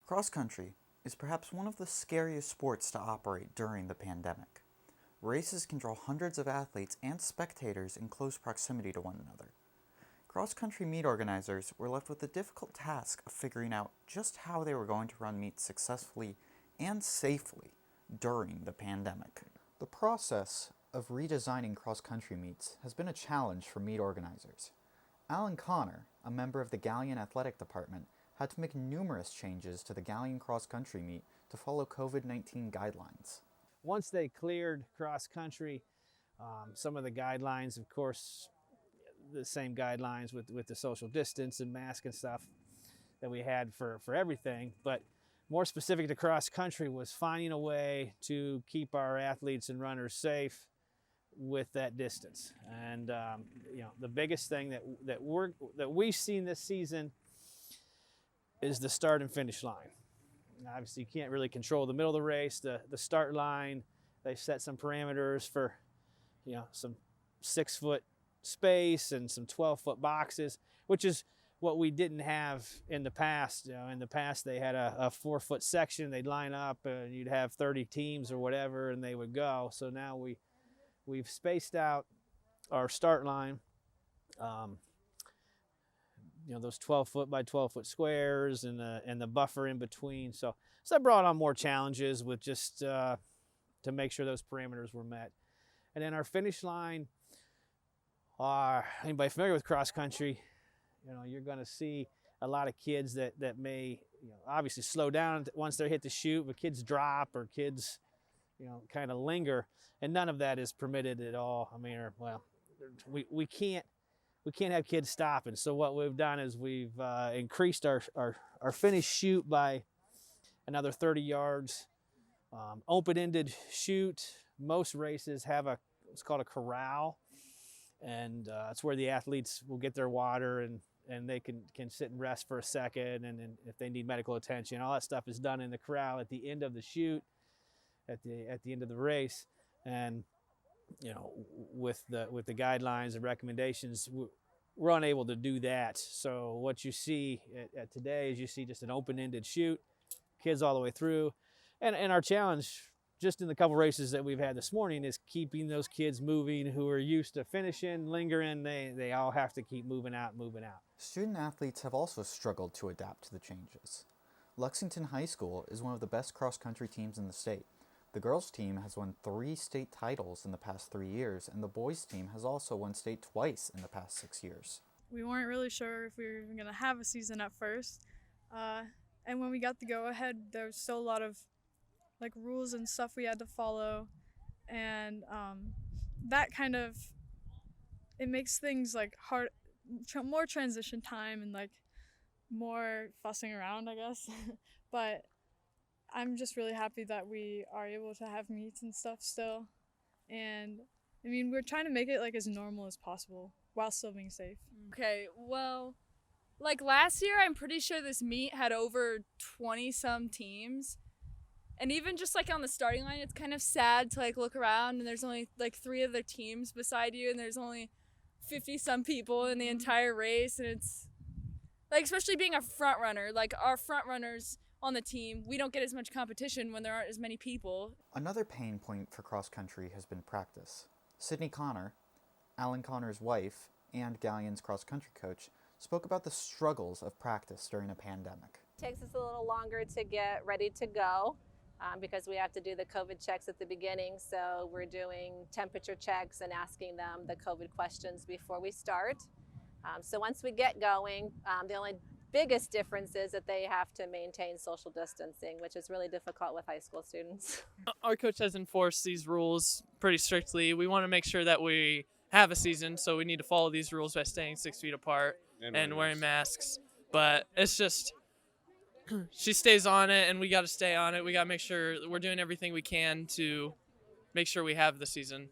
Cross country is perhaps one of the scariest sports to operate during the pandemic. Races can draw hundreds of athletes and spectators in close proximity to one another. Cross-country meet organizers were left with the difficult task of figuring out just how they were going to run meets successfully and safely during the pandemic. The process of redesigning cross-country meets has been a challenge for meet organizers. Alan Connor, a member of the Galion Athletic Department, had to make numerous changes to the Galion cross-country meet to follow COVID-19 guidelines. Once they cleared cross-country, some of the guidelines, of course, the same guidelines with the social distance and mask and stuff that we had for everything, but more specific to cross country was finding a way to keep our athletes and runners safe with that distance. And the biggest thing that we've seen this season is the start and finish line. Obviously, you can't really control the middle of the race. The start line, they set some parameters for some 6-foot space and some 12-foot boxes, which is what we didn't have in the past. In the past they had a 4-foot section, they'd line up and you'd have 30 teams or whatever and they would go. So now we've spaced out our start line, those 12-foot by 12-foot squares and the buffer in between. So that brought on more challenges with just to make sure those parameters were met. And then our finish line, anybody familiar with cross country, you're going to see a lot of kids that may obviously slow down once they hit the chute, but kids drop or kids kind of linger, and none of that is permitted at all. We can't have kids stopping. So what we've done is we've increased our finish chute by another 30 yards. Open-ended chute. Most races have what's called a corral, and it's where the athletes will get their water and they can sit and rest for a second, and then if they need medical attention, all that stuff is done in the corral at the end of the chute, at the end of the race. And with the guidelines and recommendations, we're unable to do that. So what you see at today is you see just an open-ended chute, kids all the way through, and our challenge just in the couple races that we've had this morning is keeping those kids moving who are used to finishing, lingering. They all have to keep moving out. Student athletes have also struggled to adapt to the changes. Lexington High School is one of the best cross-country teams in the state. The girls' team has won 3 state titles in the past 3 years, and the boys' team has also won state twice in the past 6 years. We weren't really sure if we were even going to have a season at first. And when we got the go-ahead, there was still a lot of rules and stuff we had to follow, and that kind of, it makes things hard, more transition time and more fussing around, I guess. But I'm just really happy that we are able to have meets and stuff still, and we're trying to make it as normal as possible while still being safe. Okay, well, last year I'm pretty sure this meet had over 20 some teams. And even just on the starting line, it's kind of sad to look around and there's only 3 other teams beside you and there's only 50 some people in the entire race. And it's especially being a front runner, our front runners on the team, we don't get as much competition when there aren't as many people. Another pain point for cross country has been practice. Sydney Connor, Alan Connor's wife and Galion's cross country coach, spoke about the struggles of practice during a pandemic. It takes us a little longer to get ready to go. Because we have to do the COVID checks at the beginning, so we're doing temperature checks and asking them the COVID questions before we start. So once we get going, the only biggest difference is that they have to maintain social distancing, which is really difficult with high school students. Our coach has enforced these rules pretty strictly. We want to make sure that we have a season, so we need to follow these rules by staying 6 feet apart and wearing masks. But it's just, she stays on it, and we got to stay on it. We got to make sure we're doing everything we can to make sure we have the season.